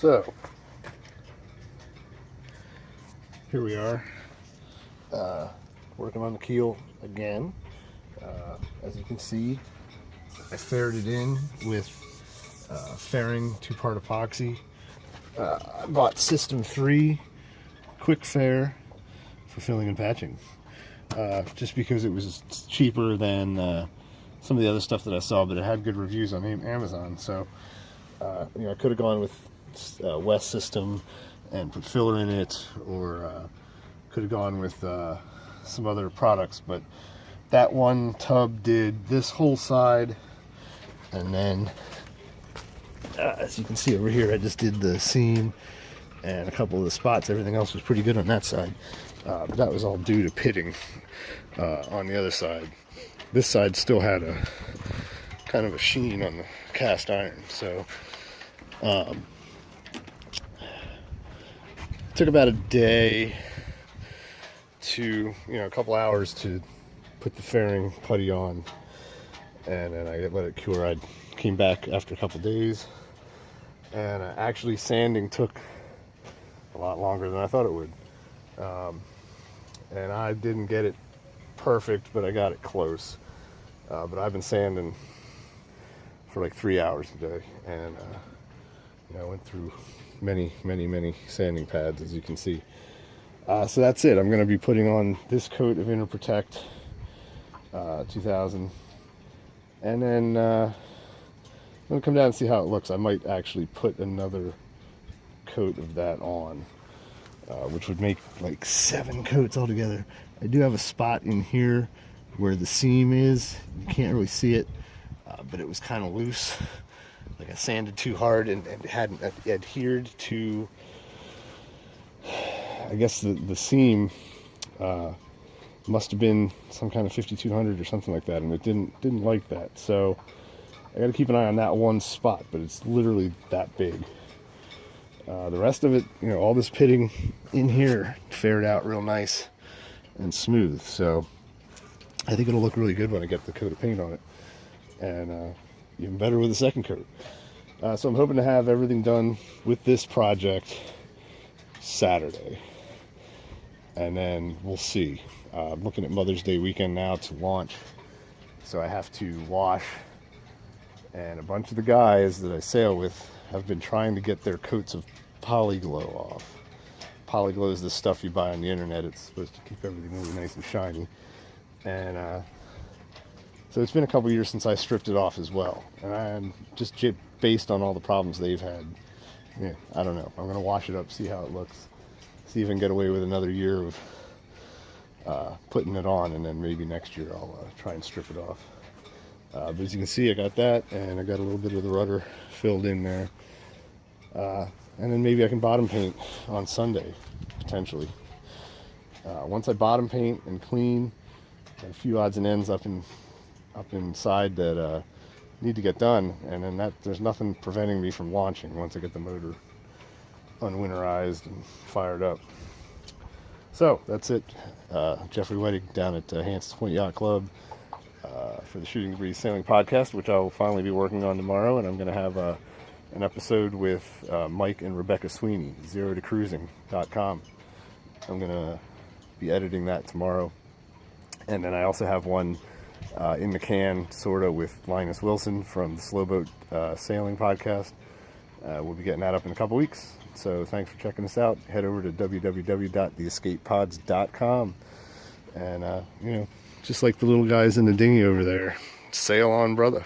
So, here we are, working on the keel again. As you can see, I faired it in with fairing 2-part epoxy. I bought System 3 quick fair for filling and patching, just because it was cheaper than some of the other stuff that I saw, but it had good reviews on Amazon. So I could have gone with West System and put filler in it, or could have gone with some other products, but that one tub did this whole side, and then as you can see over here, I just did the seam and a couple of the spots. Everything else was pretty good on that side, but that was all due to pitting on the other side. This side still had a kind of a sheen on the cast iron, so it took about a day to, a couple hours to put the fairing putty on, and then I let it cure. I came back after a couple days, and actually sanding took a lot longer than I thought it would, and I didn't get it perfect, but I got it close. But I've been sanding for like 3 hours a day, and I went through many sanding pads, as you can see. So that's it. I'm going to be putting on this coat of Inner Protect 2000, and then I'm going to come down and see how it looks. I might actually put another coat of that on, which would make like 7 coats altogether. I do have a spot in here where the seam is. You can't really see it, but it was kind of loose. Like I sanded too hard and hadn't adhered to, I guess the seam must have been some kind of 5200 or something like that, and it didn't like that. So I got to keep an eye on that one spot, but it's literally that big. The rest of it, all this pitting in here fared out real nice and smooth. So I think it'll look really good when I get the coat of paint on it, and even better with the second coat. So I'm hoping to have everything done with this project Saturday, and then we'll see. I'm looking at Mother's Day weekend now to launch, so I have to wash, and a bunch of the guys that I sail with have been trying to get their coats of Polyglow off. Polyglow is the stuff you buy on the internet. It's supposed to keep everything really nice and shiny, and so it's been a couple years since I stripped it off as well, and I'm just based on all the problems they've had. I don't know. I'm going to wash it up, see how it looks, see if I can get away with another year of putting it on, and then maybe next year I'll try and strip it off. But as you can see, I got that, and I got a little bit of the rudder filled in there. And then maybe I can bottom paint on Sunday, potentially. Once I bottom paint and clean, got a few odds and ends up inside that need to get done, and then there's nothing preventing me from launching once I get the motor unwinterized and fired up. So that's it. Jeffrey Wedding down at Hanson's Point Yacht Club for the Shooting the Breeze Sailing Podcast, which I will finally be working on tomorrow, and I'm going to have an episode with Mike and Rebecca Sweeney, ZeroToCruising.com. I'm going to be editing that tomorrow, and then I also have one in the can, sort of, with Linus Wilson from the Slow Boat Sailing Podcast. We'll be getting that up in a couple weeks. So thanks for checking us out. Head over to www.theescapepods.com, and just like the little guys in the dinghy over there, sail on, brother.